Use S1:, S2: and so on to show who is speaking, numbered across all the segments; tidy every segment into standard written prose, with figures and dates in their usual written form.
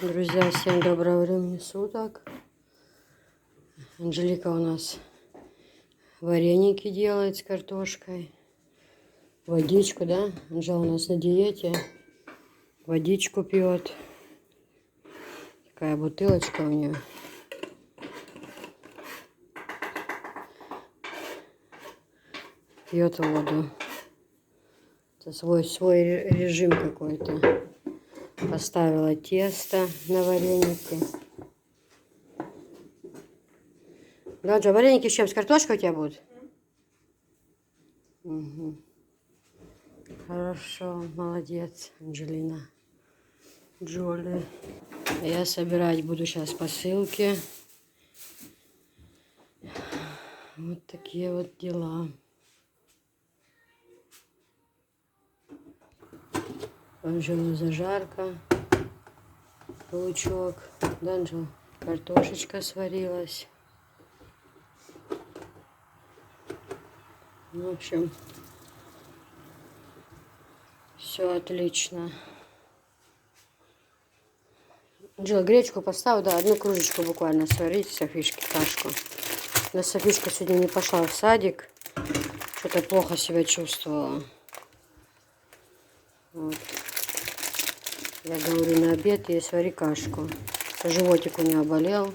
S1: Друзья, всем доброго времени суток. Анжелика у нас вареники делает с картошкой. Водичку, да? Анжела у нас на диете. Водичку пьет. Такая бутылочка у нее. Пьет воду. Это свой режим какой-то. Поставила тесто на вареники. Да, Джо, вареники с чем? С картошкой у тебя будут? Угу. Хорошо, молодец, Анжелина. Джоли. Я собирать буду сейчас посылки. Вот такие вот дела. Анжела зажарка. Лучок. Да, Анжела? Картошечка сварилась. В общем, все отлично. Анжела, гречку поставь, да, одну кружечку буквально сварить, Софишке кашку. Но Софишка сегодня не пошла в садик. Что-то плохо себя чувствовала. Вот. Я говорю, на обед ей свари кашку. Животик у нее болел.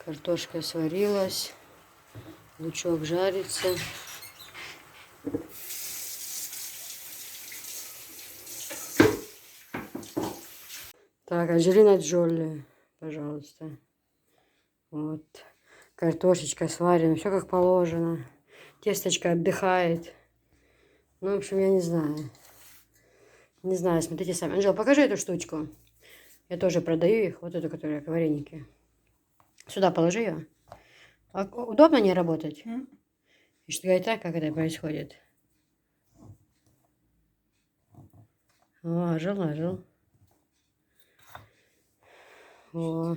S1: Картошка сварилась. Лучок жарится. Так, Анжелина Джоли, пожалуйста. Вот. Картошечка сварена, все как положено. Тесточка отдыхает. Ну, в общем, я не знаю. Не знаю, смотрите сами. Анжела, покажи эту штучку. Я тоже продаю их. Вот эту, которая вареники. Сюда положи ее. А удобно не работать? И что говорит так, как это происходит? Ложил. О.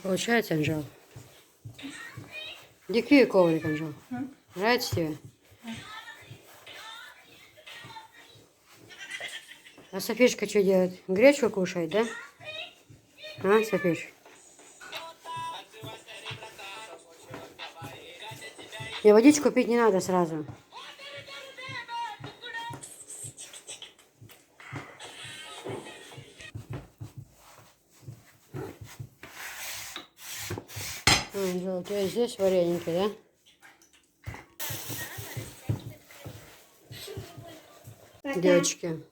S1: Получается, Анжел? Дикий коврик, Анжел. Нравится тебе? А Софишка что делает? Гречку кушает, да? А, Софиш? Не, водичку пить не надо сразу. Анжела, у тебя здесь вареники, да? Пока. Девочки,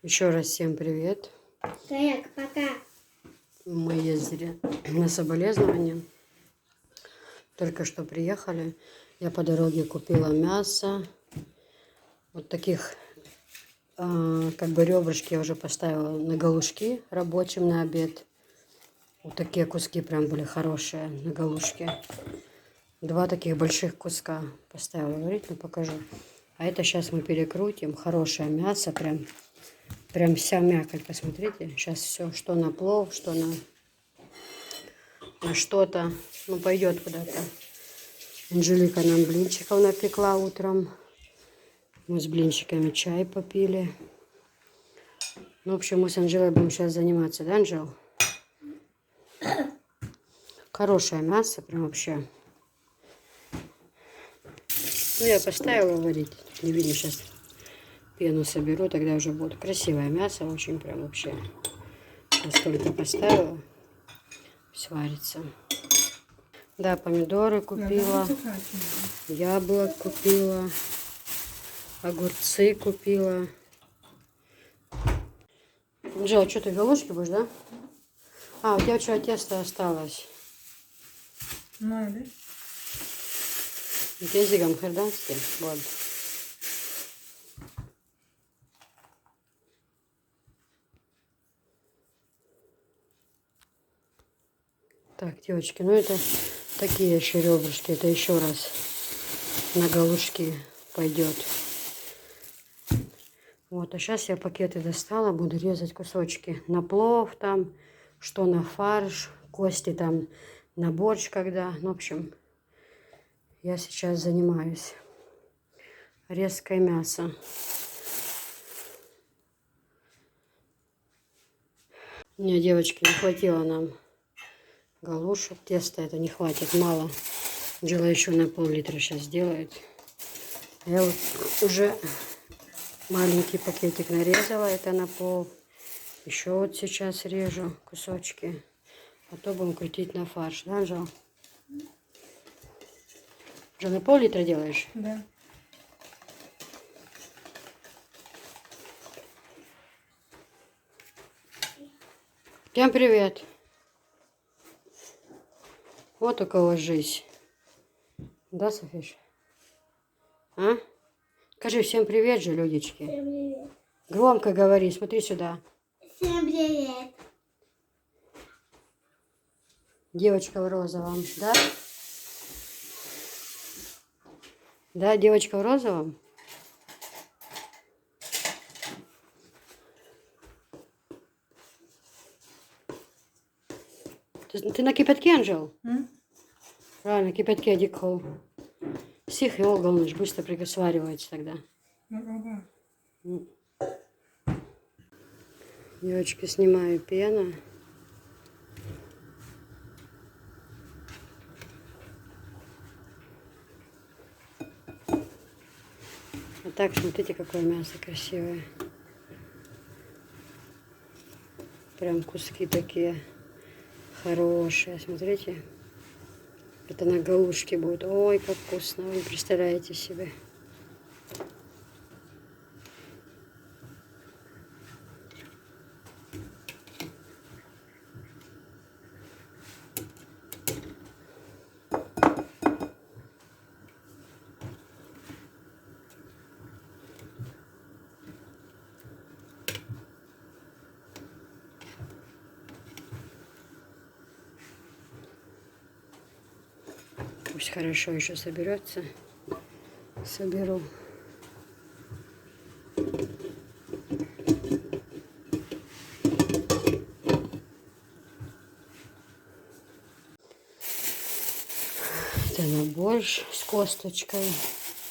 S1: еще раз всем привет. Пока. Мы ездили на соболезнования. Только что приехали. Я по дороге купила мясо. Вот таких, как бы ребрышки я уже поставила на галушки рабочим на обед. Вот такие куски прям были хорошие на галушке. 2 таких больших куска поставила варить, но покажу. А это сейчас мы перекрутим. Хорошее мясо, прям вся мякоть, посмотрите. Сейчас все, что на плов, что на что-то, ну, пойдет куда-то. Анжелика нам блинчиков напекла утром. Мы с блинчиками чай попили. Ну, в общем, мы с Анжелой будем сейчас заниматься, да, Анжел? Хорошее мясо, прям вообще. Ну, я поставила варить. Не видно, сейчас пену соберу, тогда уже будет красивое мясо. Очень прям вообще. Сейчас только поставила. Сварится. Да, помидоры купила. Яблок купила. Огурцы купила. Джо, что ты галушки будешь, да? А, у тебя что, тесто осталось?
S2: Ну, да?
S1: Кезиком херданский. Вот. Так, девочки, ну это такие еще ребрышки. Это еще раз на галушки пойдет. Вот, а сейчас я пакеты достала, буду резать кусочки на плов там, что на фарш, кости там на борщ когда. Ну, в общем, я сейчас занимаюсь. резкое мясо. Не, девочки, не хватило нам галушек. Теста это не хватит, мало. Джила еще на пол-литра сейчас сделает. Я вот уже маленький пакетик нарезала, это на пол. Еще вот сейчас режу кусочки. А то будем крутить на фарш, да, Анжел? Уже на пол-литра делаешь?
S2: Да.
S1: Всем привет! Вот у кого жизнь. Да, Софиш? А? Скажи всем привет же, людечки.
S3: Всем привет.
S1: Громко говори, смотри сюда.
S3: Всем привет.
S1: Девочка в розовом, да? Да, девочка в розовом? Ты на кипятке, Анжел? Правильно, кипятке одекол. Сих и олголныш, быстро приготовляется тогда. Девочки, снимаю пену. А так, смотрите, какое мясо красивое. Прям куски такие хорошие, смотрите. Это на галушке будет. Ой, как вкусно, вы не представляете себе. Пусть хорошо еще соберется. Соберу. Это на борщ с косточкой.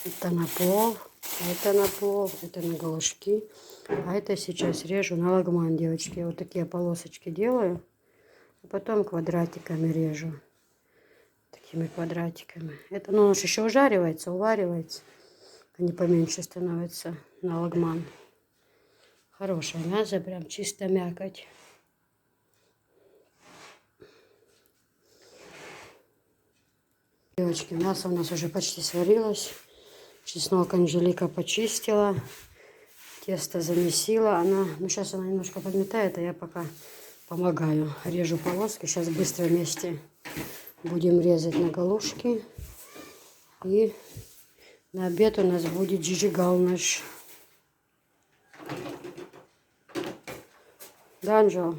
S1: Это на плов. Это на плов. Это на галушки. А это сейчас режу на лагман, девочки. Вот такие полосочки делаю. А потом квадратиками режу. Такими квадратиками. Это, ну, он же еще ужаривается, уваривается. Они поменьше становятся на лагман. Хорошее мясо, прям чисто мякоть. Девочки, мясо у нас уже почти сварилось. Чеснок Анжелика почистила. Тесто замесила. Она, ну, сейчас она немножко подметает, а я пока помогаю. Режу полоски. Сейчас быстро вместе будем резать на галушки. И на обед у нас будет джиджигал наш. Да, Анжел?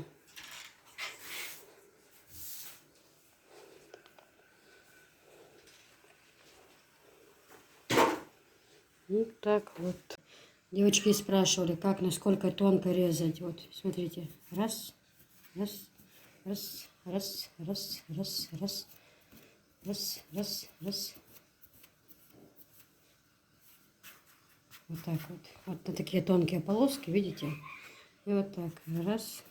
S1: Ну, так вот. Девочки спрашивали, как, насколько тонко резать. Вот, смотрите. Раз, раз, раз, раз, раз, раз, раз, раз, раз, раз. Вот так вот. Вот такие тонкие полоски, видите? И вот так. Раз.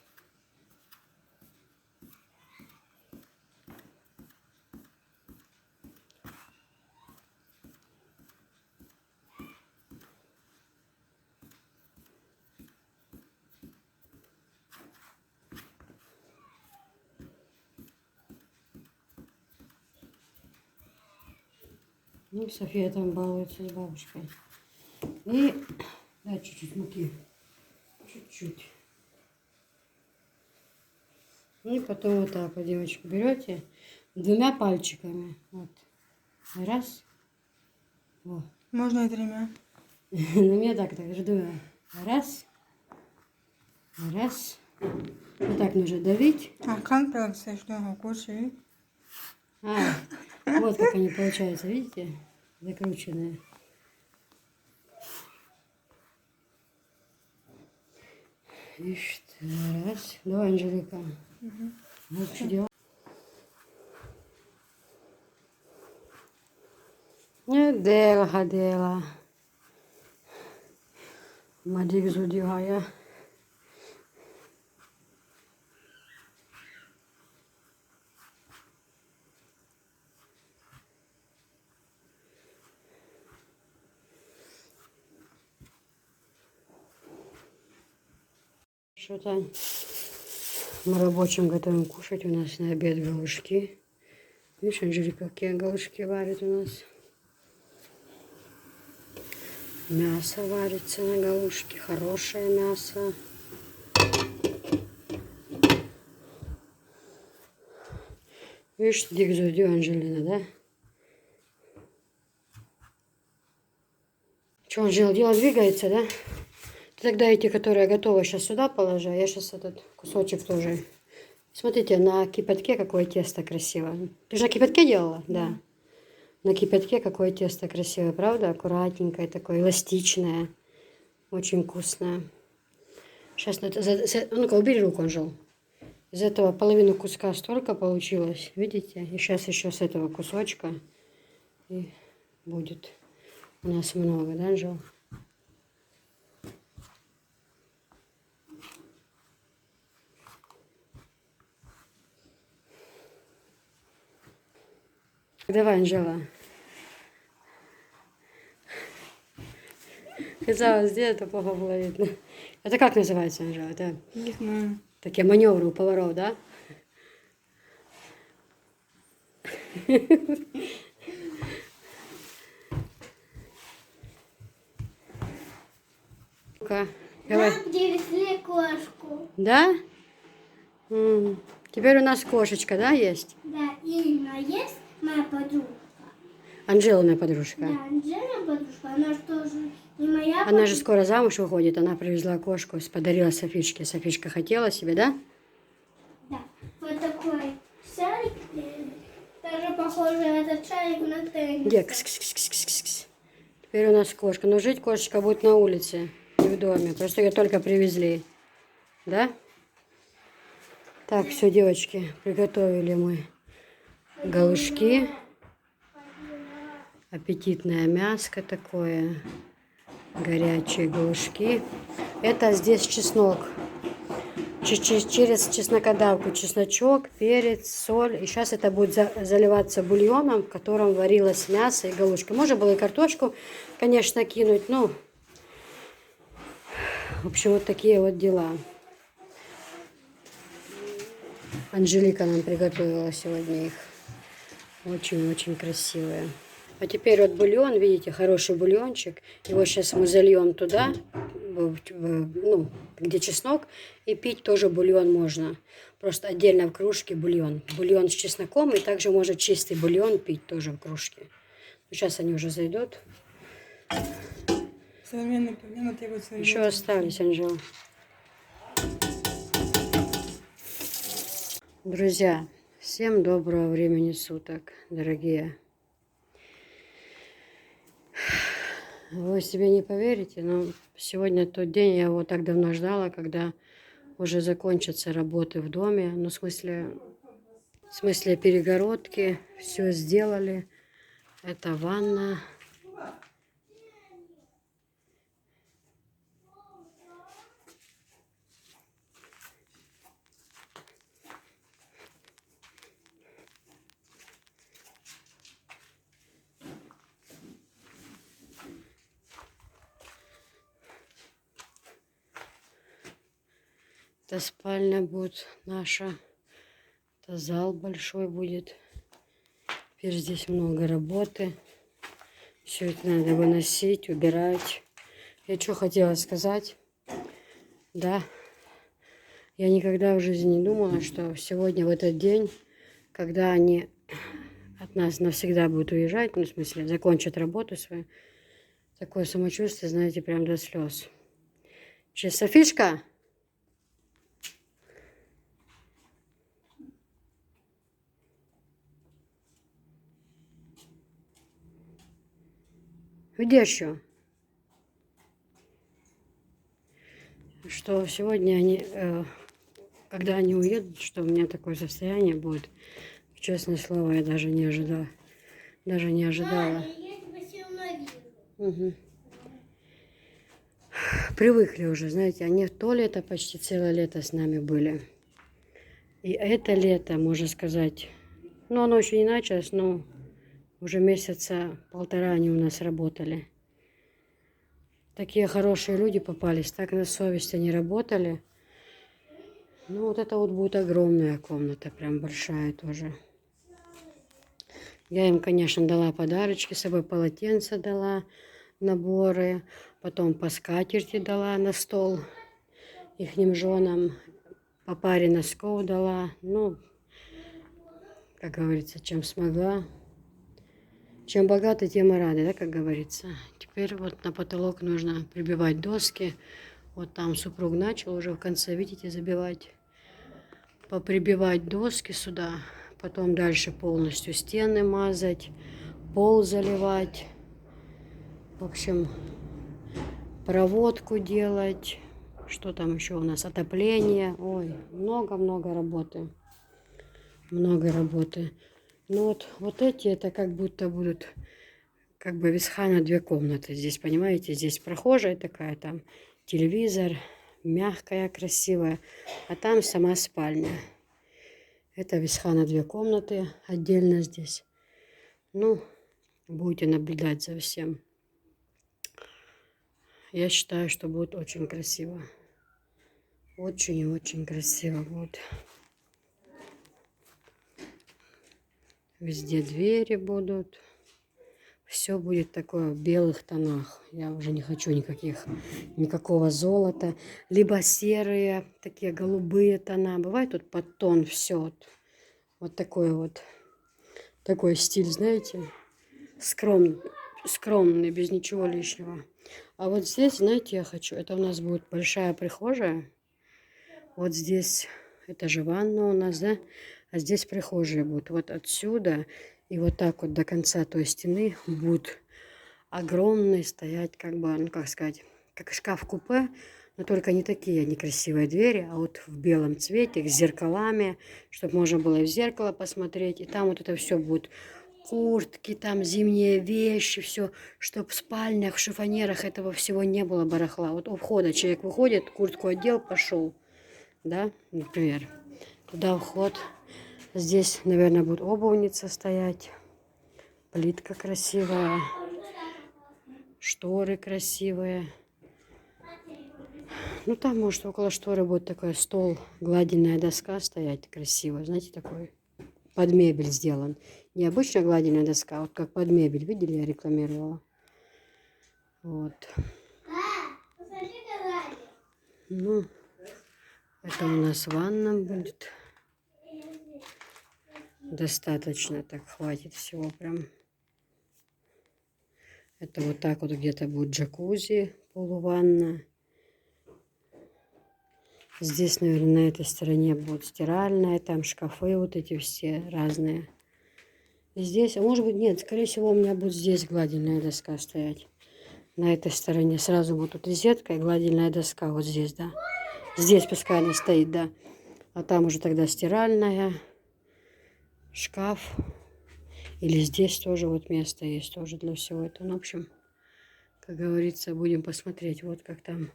S1: Ну, София там балуется с бабушкой. И да, чуть-чуть муки. Чуть-чуть. И потом вот так вот, девочки, берете двумя пальчиками. Вот. Раз. Во.
S2: Можно и тремя.
S1: Ну, мне так жду. Раз. Раз. Вот так нужно давить.
S2: А как так, что кушай?
S1: А, вот как они получаются, видите? Закрученные. И что? Раз. Давай, Анжелика. Вот что делать. Дела. Мадик Зудигая. Что-то мы рабочим готовим кушать. У нас на обед галушки. Видишь, Анжелика, какие галушки варит у нас. Мясо варится на галушке. Хорошее мясо. Видишь, Дик Зудю, Анжелина, да? Что, Анжела, дело двигается, да? Ты тогда эти, которые готовы, сейчас сюда положи, а я сейчас этот кусочек тоже. Смотрите, на кипятке какое тесто красивое. Ты же на кипятке делала? Да. На кипятке какое тесто красивое, правда? Аккуратненькое такое, эластичное. Очень вкусное. Сейчас, ну-ка, убери руку, Анжел. Из этого половину куска столько получилось, видите? И сейчас еще с этого кусочка и будет у нас много, да, Анжел? Давай, Анжела. Казалось, где это плохо было видно. Это как называется, Анжела? Это
S2: Не знаю.
S1: такие маневры у поваров, да? Ну-ка, давай.
S3: Нам привезли кошку.
S1: Да? Теперь у нас кошечка, да, есть?
S3: Да, Ирина есть, моя подружка.
S1: Анжелина подружка.
S3: Да, Анжела подружка, она же тоже не моя
S1: Она
S3: подружка.
S1: же скоро замуж выходит, она привезла кошку, подарила Софичке. Софичка хотела себе, да?
S3: Да, вот такой шарик, даже похожий этот шарик на теннис.
S1: Где? Кс-кс-кс-кс-кс-кс. Теперь у нас кошка. Но жить кошечка будет на улице, не в доме. Просто ее только привезли. Да? Так, все, девочки, приготовили мы галушки. Аппетитное мяско такое. Горячие галушки. Это здесь чеснок. Через чеснокодавку чесночок, перец, соль. И сейчас это будет заливаться бульоном, в котором варилось мясо и галушка. Можно было и картошку, конечно, кинуть. Ну, в общем, вот такие вот дела. Анжелика нам приготовила сегодня их. Очень-очень красивые. А теперь вот бульон, видите, хороший бульончик. Его сейчас мы зальем туда, ну, где чеснок. И пить тоже бульон можно. Просто отдельно в кружке бульон. Бульон с чесноком. И также можно чистый бульон пить тоже в кружке. Сейчас они уже зайдут.
S2: Современный проблема требует своего.
S1: Еще остались, Анжела. Друзья, всем доброго времени суток, дорогие. Вы себе не поверите, но сегодня тот день, я его так давно ждала, когда уже закончатся работы в доме. Ну, в смысле перегородки. Все сделали. Это ванна. Это спальня будет наша. Это зал большой будет. Теперь здесь много работы. Все это надо выносить, убирать. Я что хотела сказать. Да, я никогда в жизни не думала, что сегодня в этот день, когда они от нас навсегда будут уезжать, ну, в смысле, закончат работу свою, такое самочувствие, знаете, прям до слез. Че, Софишка? Где еще? Что сегодня они, когда они уедут, что у меня такое состояние будет, честное слово, я даже не ожидала. Даже не ожидала.
S3: Я тебя все равно вижу.
S1: Угу. привыкли уже, знаете, они то лето, почти целое лето с нами были. И это лето, можно сказать, ну, оно еще не началось, но уже месяца полтора они у нас работали. Такие хорошие люди попались, так на совесть они работали. Ну, вот это вот будет огромная комната, прям большая тоже. Я им, конечно, дала подарочки, с собой полотенца дала, наборы, потом по скатерти дала на стол ихним женам, по паре носков дала, ну, как говорится, чем смогла. Чем богаты, тем и рады, да, как говорится. Теперь вот на потолок нужно прибивать доски. Вот там супруг начал уже в конце, видите, забивать. Поприбивать доски сюда, потом дальше полностью стены мазать, пол заливать. В общем, проводку делать. Что там еще у нас? Отопление. Ой, много-много работы. Много работы. Ну вот эти, это как будто будут, как бы Висхана 2 комнаты. Здесь, понимаете, здесь прихожая такая, там телевизор, мягкая, красивая. А там сама спальня. Это Висхана 2 комнаты отдельно здесь. Ну, будете наблюдать за всем. Я считаю, что будет очень красиво. Очень и очень красиво будет. Везде двери будут. Все будет такое в белых тонах. Я уже не хочу никакого золота. Либо серые, такие голубые тона. Бывает тут под тон все. Вот такой стиль, знаете, скромный, без ничего лишнего. А вот здесь, знаете, я хочу, это у нас будет большая прихожая. Вот здесь, это же ванна у нас, да? А здесь прихожая будет. Вот отсюда и вот так вот до конца той стены будет огромный стоять, как бы, ну как сказать, как шкаф-купе, но только не такие некрасивые двери, а вот в белом цвете, с зеркалами, чтобы можно было и в зеркало посмотреть. И там вот это все будет. Куртки, там зимние вещи, все, чтобы в спальнях, в шифонерах этого всего не было барахла. Вот у входа человек выходит, куртку одел, пошел, да, например. Туда вход. Здесь, наверное, будет обувница стоять. Плитка красивая. Шторы красивые. Ну, там, может, около шторы будет такой стол, гладильная доска стоять красивая. Знаете, такой под мебель сделан. Не обычная гладильная доска, а вот как под мебель. Видели, я рекламировала. Вот. Ну, это у нас ванна будет. Достаточно, так хватит всего прям. Это вот так вот где-то будет джакузи, полуванна. Здесь, наверное, на этой стороне будет стиральная, там шкафы вот эти все разные. И здесь, а может быть, нет, скорее всего, у меня будет здесь гладильная доска стоять. На этой стороне сразу будет тут розетка и гладильная доска вот здесь, да. Здесь пускай она стоит, да. А там уже тогда стиральная, шкаф. Или здесь тоже вот место есть тоже для всего этого. Ну, в общем, как говорится, будем посмотреть. Вот как там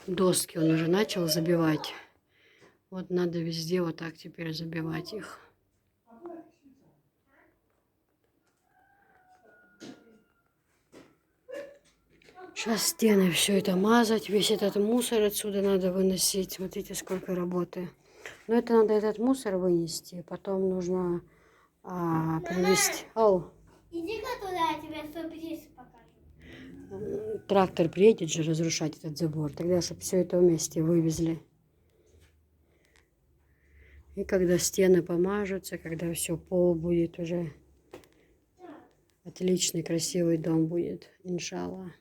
S1: доски он уже начал забивать. Вот надо везде вот так теперь забивать их. Сейчас стены все это мазать, весь этот мусор отсюда надо выносить. Смотрите, сколько работы. Но это надо этот мусор вынести, потом нужно привезти.
S3: Иди-ка туда, я тебе сюрприз покажу.
S1: Трактор приедет же разрушать этот забор, тогда чтобы все это вместе вывезли. И когда стены помажутся, когда все, пол будет уже отличный, красивый дом будет, иншаллах.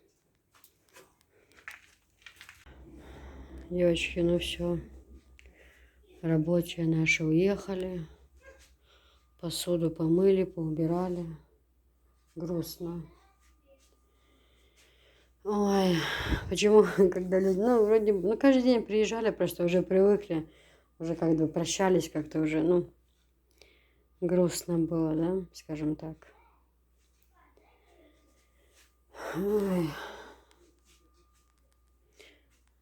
S1: Девочки, ну все, рабочие наши уехали, посуду помыли, поубирали, грустно. Ой, почему, когда люди, ну, вроде, ну, каждый день приезжали, просто уже привыкли, уже как бы прощались как-то уже, ну, грустно было, да, скажем так. Ой.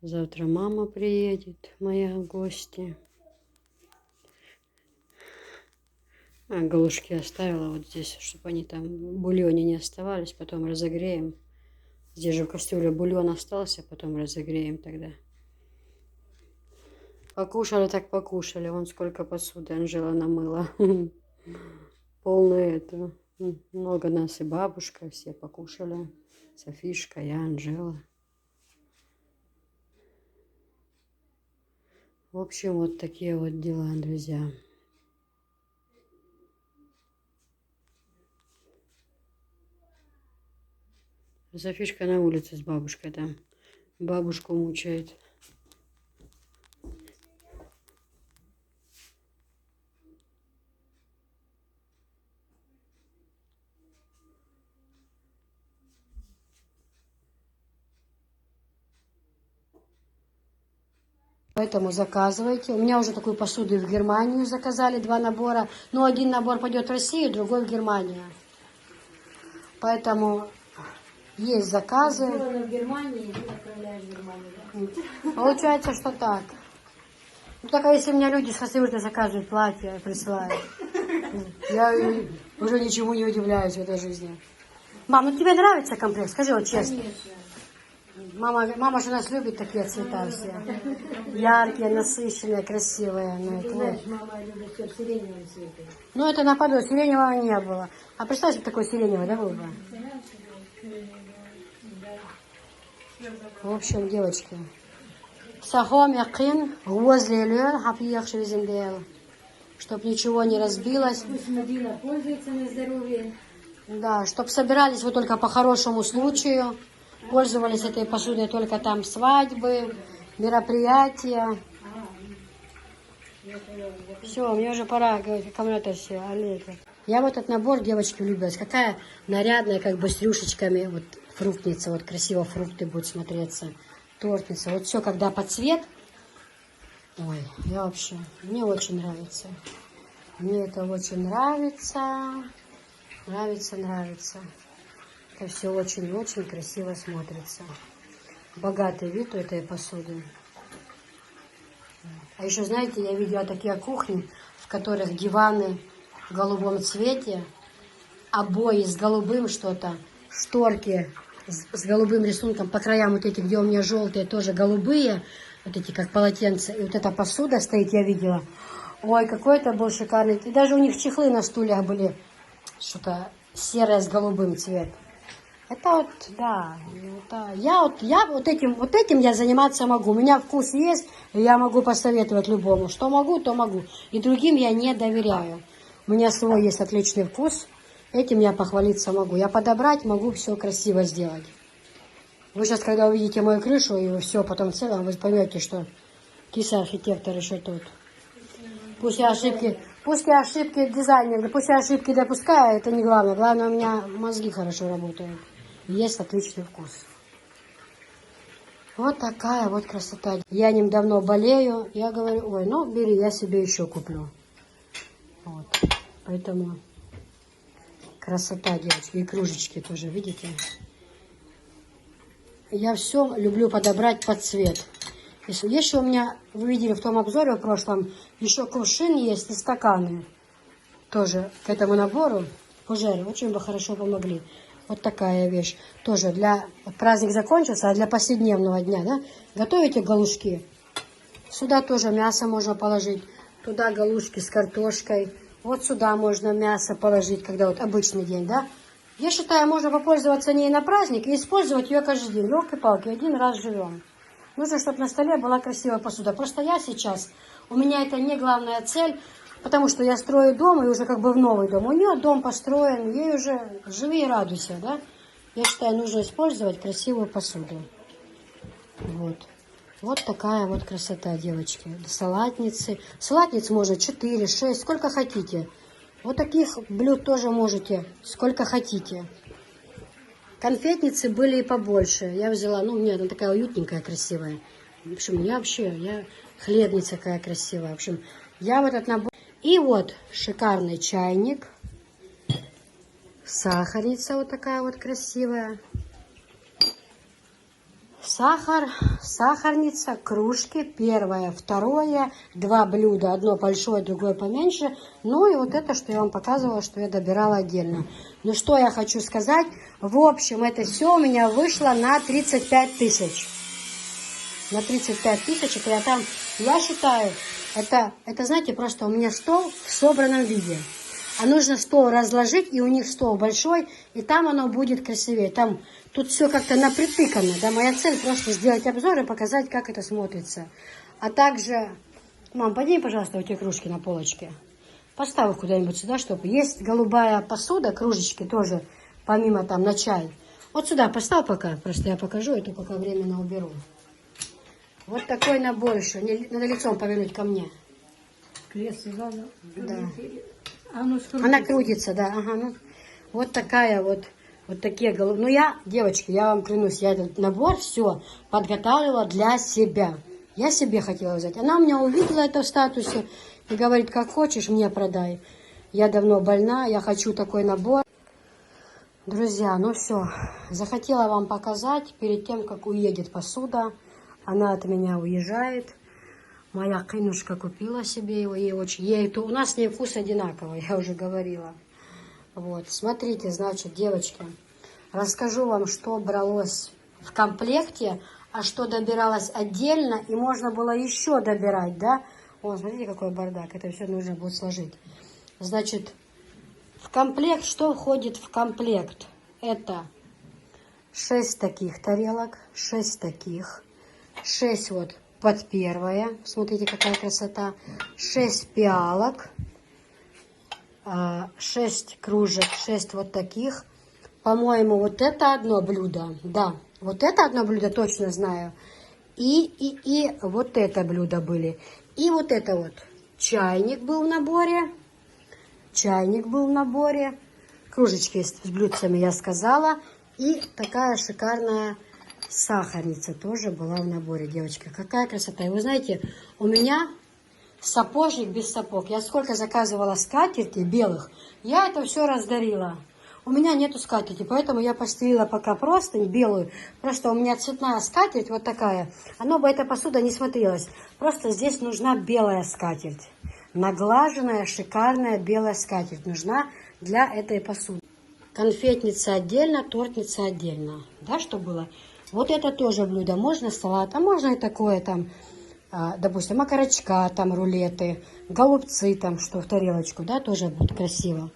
S1: Завтра мама приедет, моя в гости. Галушки оставила вот здесь, чтобы они там в бульоне не оставались. Потом разогреем. Здесь же в кастрюле бульон остался, потом разогреем тогда. Покушали так покушали. Вон сколько посуды Анжела намыла. Полное это. Много нас и бабушка, все покушали. Софишка, я, Анжела. В общем, вот такие вот дела, друзья. Софишка на улице с бабушкой там. Бабушку мучает. Поэтому заказывайте. У меня уже такую посуду в Германию заказали, 2 набора. Но один набор пойдет в Россию, другой в Германию. Поэтому есть заказы.
S4: Сделано в Германии, и отправляешь в Германию. Да?
S1: Получается, что так. Ну, только если у меня люди с Хасавюрта заказывают платья, присылают. Я уже ничему не удивляюсь в этой жизни. Мам, ну тебе нравится комплект? Скажи вот честно.
S4: Конечно.
S1: Мама же нас любит такие цвета все. Яркие, насыщенные, красивые. Ну,
S4: Ты
S1: это
S4: знаешь,
S1: вот.
S4: мама любит все в сиреневом цвете.
S1: Ну, это нападет. Сиреневого не было. А представь, что такое сиреневый, да, был бы? В общем, девочки. Сахом якин, возле хапьях шевизендел. Чтоб ничего не разбилось.
S4: Пусть Мадина пользуется на здоровье.
S1: Да, чтоб собирались вы только по хорошему случаю. Пользовались этой посудой только там свадьбы, мероприятия. Все, мне уже пора говорить, кому это все, Олега. Я вот этот набор, девочки, влюбилась. Какая нарядная, как бы с рюшечками, вот фруктница, вот красиво фрукты будут смотреться. Тортница, вот все, когда под цвет. Ой, я вообще, мне очень нравится. Мне это очень нравится. Нравится. Это все очень-очень красиво смотрится. Богатый вид у этой посуды. А еще, знаете, я видела такие кухни, в которых диваны в голубом цвете, обои с голубым что-то, шторки с голубым рисунком по краям, вот эти, где у меня желтые, тоже голубые, вот эти как полотенца. И вот эта посуда стоит, я видела. Ой, какой это был шикарный. И даже у них чехлы на стульях были что-то серое с голубым цветом. Это вот, да, это, я вот этим я заниматься могу. У меня вкус есть, и я могу посоветовать любому. Что могу, то могу. И другим я не доверяю. У меня свой есть отличный вкус. Этим я похвалиться могу. Я подобрать могу, все красиво сделать. Вы сейчас, когда увидите мою крышу и все потом в целом, вы поймете, что киса архитектор еще тут. Пусть я ошибки дизайнера, пусть я ошибки допускаю, это не главное. Главное, у меня мозги хорошо работают. Есть отличный вкус. Вот такая вот красота. Я ним давно болею. Я говорю, ой, ну бери, я себе еще куплю. Вот. Поэтому красота, девочки. И кружечки тоже, видите? Я все люблю подобрать под цвет. Еще у меня, вы видели в том обзоре в прошлом, еще кувшин есть и стаканы. Тоже к этому набору. Фужеры очень бы хорошо помогли. Вот такая вещь. Тоже для... Праздник закончился, а для повседневного дня, да? Готовите галушки. Сюда тоже мясо можно положить. Туда галушки с картошкой. Вот сюда можно мясо положить, когда вот обычный день, да? Я считаю, можно попользоваться ней на праздник и использовать ее каждый день. Ёлки-палки, один раз живем. Нужно, чтобы на столе была красивая посуда. Просто я сейчас, у меня это не главная цель, потому что я строю дом, и уже как бы в новый дом. У нее дом построен, ей уже живи и радуйся, да? Я считаю, нужно использовать красивую посуду. Вот. Вот такая вот красота, девочки. Салатницы. Салатниц можно 4, 6, сколько хотите. Вот таких блюд тоже можете, сколько хотите. Конфетницы были и побольше. Я взяла, ну, у меня она такая уютненькая, красивая. В общем, я хлебница какая красивая. В общем, я в этот набор... И вот шикарный чайник. Сахарница вот такая вот красивая. Сахар, сахарница, кружки, первое, второе, 2 блюда, одно большое, другое поменьше. Ну и вот это, что я вам показывала, что я добирала отдельно. Ну что я хочу сказать, в общем, это все у меня вышло на 35 тысяч. На 35 тысяч, это я там, я считаю, это, знаете, просто у меня стол в собранном виде. А нужно стол разложить, и у них стол большой, и там оно будет красивее. Там, тут все как-то напритыкано. Да? Моя цель просто сделать обзор и показать, как это смотрится. А также, мам, подними, пожалуйста, эти кружки на полочке. Поставь их куда-нибудь сюда, чтобы... Есть голубая посуда, кружечки тоже, помимо там на чай. Вот сюда поставь пока, просто я покажу, это пока временно уберу. Вот такой набор еще. Надо лицом повернуть ко мне.
S2: Кресло,
S1: Да.
S2: Она
S1: крутится, да. Ага, ну, вот такая вот такие головы. Ну, девочки, я вам клянусь, я этот набор все подготавливала для себя. Я себе хотела взять. Она у меня увидела это в статусе и говорит, как хочешь, мне продай. Я давно больна, я хочу такой набор. Друзья, ну все. Захотела вам показать перед тем, как уедет посуда. Она от меня уезжает. Моя кынушка купила себе его, у нас с ней вкус одинаковый, я уже говорила. Вот, смотрите, значит, девочки, расскажу вам, что бралось в комплекте, а что добиралось отдельно, и можно было еще добирать, да? О, смотрите, какой бардак, это все нужно будет сложить. Значит, в комплект, что входит в комплект? Это 6 таких тарелок, 6 таких, 6 вот под первое. Смотрите, какая красота. 6 пиалок, 6 кружек, 6 вот таких. По-моему, вот это одно блюдо. Да, вот это одно блюдо точно знаю. И вот это блюдо были. И вот это вот. Чайник был в наборе. Чайник был в наборе. Кружечки с блюдцами я сказала. И такая шикарная сахарница тоже была в наборе, девочка. Какая красота. И вы знаете, у меня сапожник без сапог. Я сколько заказывала скатерти белых, я это все раздарила. У меня нету скатерти, поэтому я постелила пока простынь белую. Просто у меня цветная скатерть вот такая. Оно бы, эта посуда не смотрелась. Просто здесь нужна белая скатерть. Наглаженная, шикарная белая скатерть нужна для этой посуды. Конфетница отдельно, тортница отдельно. Да, что было? Вот это тоже блюдо. Можно салат, а можно и такое там, допустим, окорочка, там рулеты, голубцы там, что в тарелочку, да, тоже будет красиво.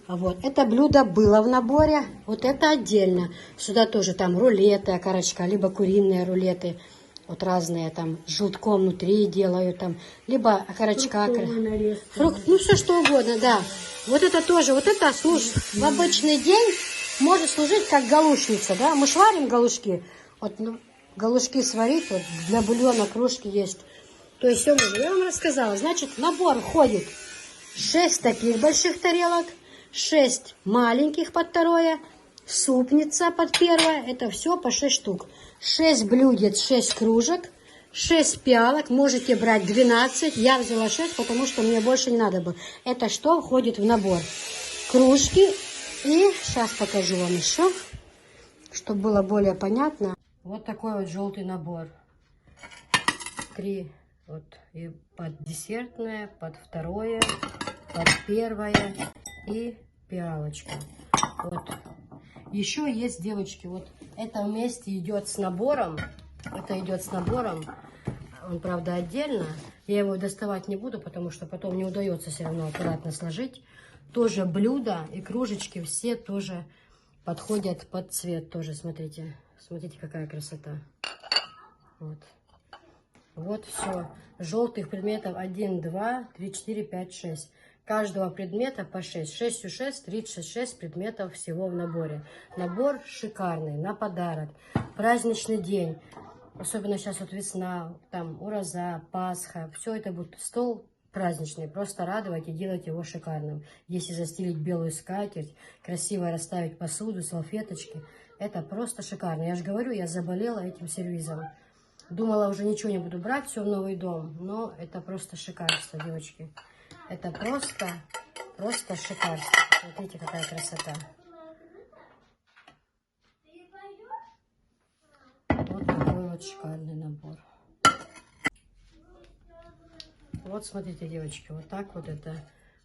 S1: Вот, это блюдо было в наборе, вот это отдельно. Сюда тоже там рулеты, окорочка, либо куриные рулеты, вот разные там, с желтком внутри делают там, либо окорочка, ну все что угодно, да. Вот это тоже, вот это служит в обычный день. Может служить как галушница, да? Мы шварим галушки. Вот, ну, галушки сварить, вот для бульона кружки есть. То есть все можно. Я вам рассказала. Значит, в набор входит 6 таких больших тарелок, 6 маленьких под второе, супница под первое. Это все по 6 штук. 6 блюдец, 6 кружек, 6 пиалок. Можете брать 12. Я взяла 6, потому что мне больше не надо было. Это что входит в набор? Кружки. И сейчас покажу вам еще, чтобы было более понятно. Вот такой вот желтый набор. 3 вот и под десертное, под второе, под первое и пиалочка. Вот. Еще есть, девочки, вот это вместе идет с набором. Это идет с набором. Он, правда, отдельно. Я его доставать не буду, потому что потом не удается все равно аккуратно сложить. Тоже блюда и кружечки все тоже подходят под цвет. Тоже смотрите. Смотрите, какая красота. Вот. Вот все. Желтых предметов 1, 2, 3, 4, 5, 6. Каждого предмета по 6. 6 6, 36 предметов всего в наборе. Набор шикарный, на подарок. Праздничный день. Особенно сейчас вот весна, там уроза, Пасха. Все это будет стол праздничный. Просто радовать и делать его шикарным. Если застелить белую скатерть, красиво расставить посуду, салфеточки. Это просто шикарно. Я же говорю, я заболела этим сервизом. Думала, уже ничего не буду брать, все в новый дом. Но это просто шикарство, девочки. Это просто шикарство. Смотрите, какая красота. Вот так. вот шикарный набор. Вот смотрите, девочки, вот так вот это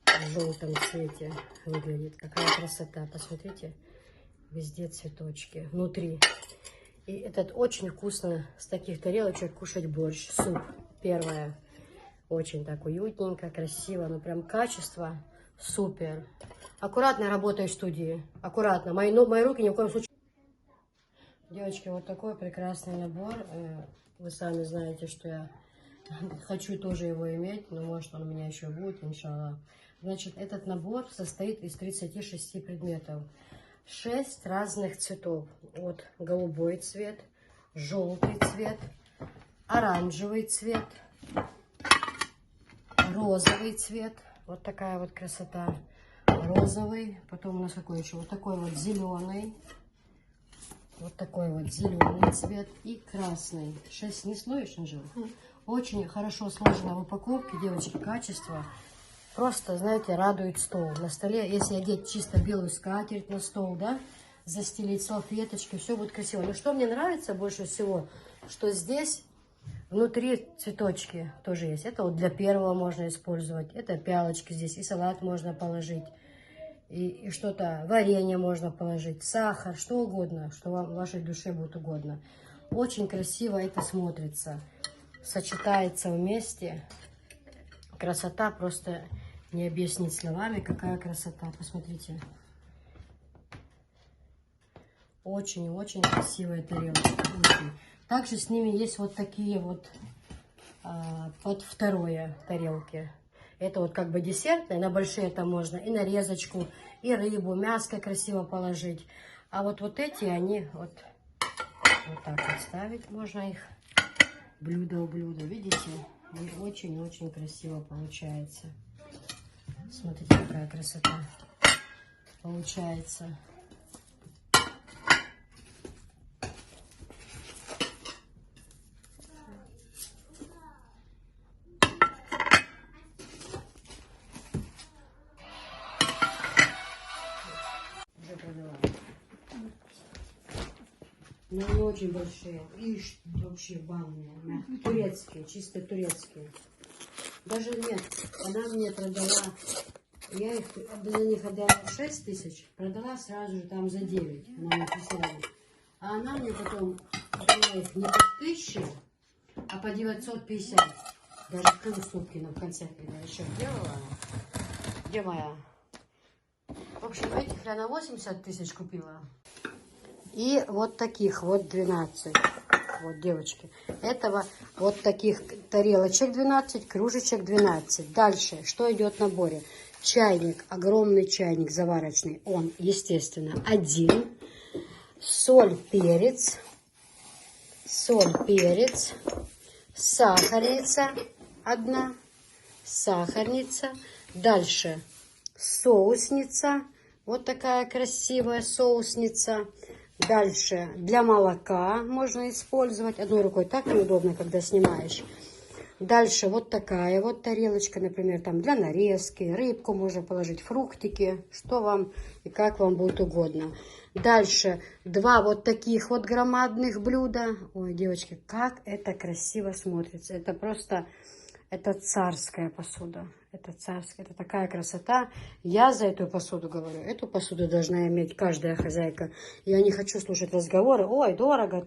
S1: в желтом цвете выглядит. Какая красота, посмотрите. Везде цветочки, внутри. И этот очень вкусно с таких тарелочек кушать борщ, суп. Первое. Очень так уютненько, красиво, ну прям качество супер. Аккуратно работаю в студии, аккуратно. Мои руки ни в коем случае. Девочки, вот такой прекрасный набор. Вы сами знаете, что я хочу тоже его иметь, но может он у меня еще будет, иншаллах. Значит, этот набор состоит из 36 предметов. 6 разных цветов. Вот голубой цвет, желтый цвет, оранжевый цвет, розовый цвет. Вот такая вот красота. Розовый. Потом у нас какой еще? Вот такой вот зеленый. Вот такой вот зеленый цвет и красный. 6 не слоишь, Анжела? Очень хорошо сложено в упаковке, девочки, качество. Просто, знаете, радует стол. На столе, если одеть чисто белую скатерть на стол, да, застелить салфеточки, все будет красиво. Но что мне нравится больше всего, что здесь внутри цветочки тоже есть. Это вот для первого можно использовать. Это пялочки здесь, и салат можно положить. И что-то, варенье можно положить, сахар, что угодно, что вам, вашей душе будет угодно. Очень красиво это смотрится, сочетается вместе. Красота просто не объяснить словами, какая красота. Посмотрите. Очень-очень красивая тарелка. Очень. Также с ними есть вот такие вот под второе тарелки. Это вот как бы десертные, на большие это можно и нарезочку, и рыбу, мяско красиво положить. А вот эти, они вот так вот ставить можно их. Блюдо у блюда, видите? И очень-очень красиво получается. Смотрите, какая красота получается. Но они очень большие. И вообще банные. Турецкие, чисто турецкие. Даже нет. Она мне продала. Я их за них отдала 6 тысяч. Продала сразу же там за 9. Она мне прислала. А она мне потом отдала их не по 1000, а по 950. Даже уступки на конце, когда еще делала. Где моя? В общем, этих я на 80 тысяч купила. И вот таких вот 12. Вот, девочки. Этого вот таких тарелочек 12, кружечек 12. Дальше, что идет в наборе? Чайник, огромный чайник заварочный. Он, естественно, один. Соль, перец. Соль, перец. Сахарница одна. Сахарница. Дальше соусница. Вот такая красивая соусница. Дальше для молока можно использовать. Одной рукой так неудобно, когда снимаешь. Дальше вот такая вот тарелочка, например, там для нарезки. Рыбку можно положить, фруктики, что вам и как вам будет угодно. Дальше 2 вот таких вот громадных блюда. Ой, девочки, как это красиво смотрится. Это просто, это царская посуда. Это царская, это такая красота. Я за эту посуду говорю. Эту посуду должна иметь каждая хозяйка. Я не хочу слушать разговоры. Ой, дорого.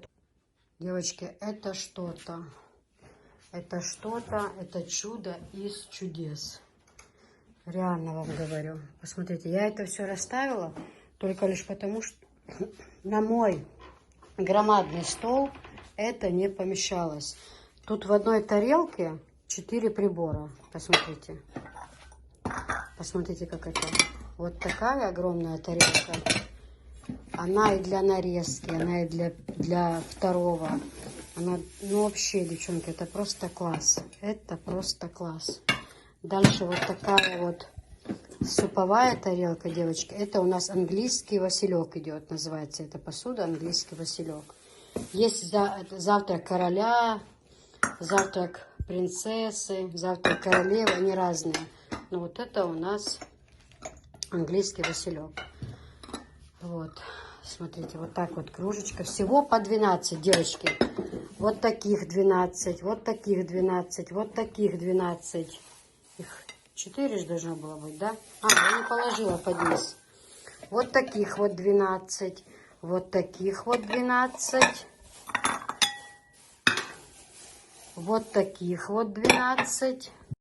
S1: Девочки, это что-то. Это что-то, это чудо из чудес. Реально вам говорю. Посмотрите, я это все расставила только лишь потому, что на мой громадный стол это не помещалось. Тут в одной тарелке 4 прибора. Посмотрите. Посмотрите, как это. Вот такая огромная тарелка. Она и для нарезки, она и для второго. Она, ну вообще, девчонки, это просто класс. Это просто класс. Дальше вот такая вот суповая тарелка, девочки. Это у нас английский василек идет, называется эта посуда, английский василек. Есть завтрак короля, завтрак принцессы, завтрак королевы, они разные. Но вот это у нас английский василек. Вот, смотрите, вот так вот кружечка. Всего по 12, девочки. Вот таких 12, вот таких 12, вот таких 12. Их 4 же должно было быть, да? Я не положила под низ. Вот таких вот 12, вот таких вот 12. Вот таких вот 12.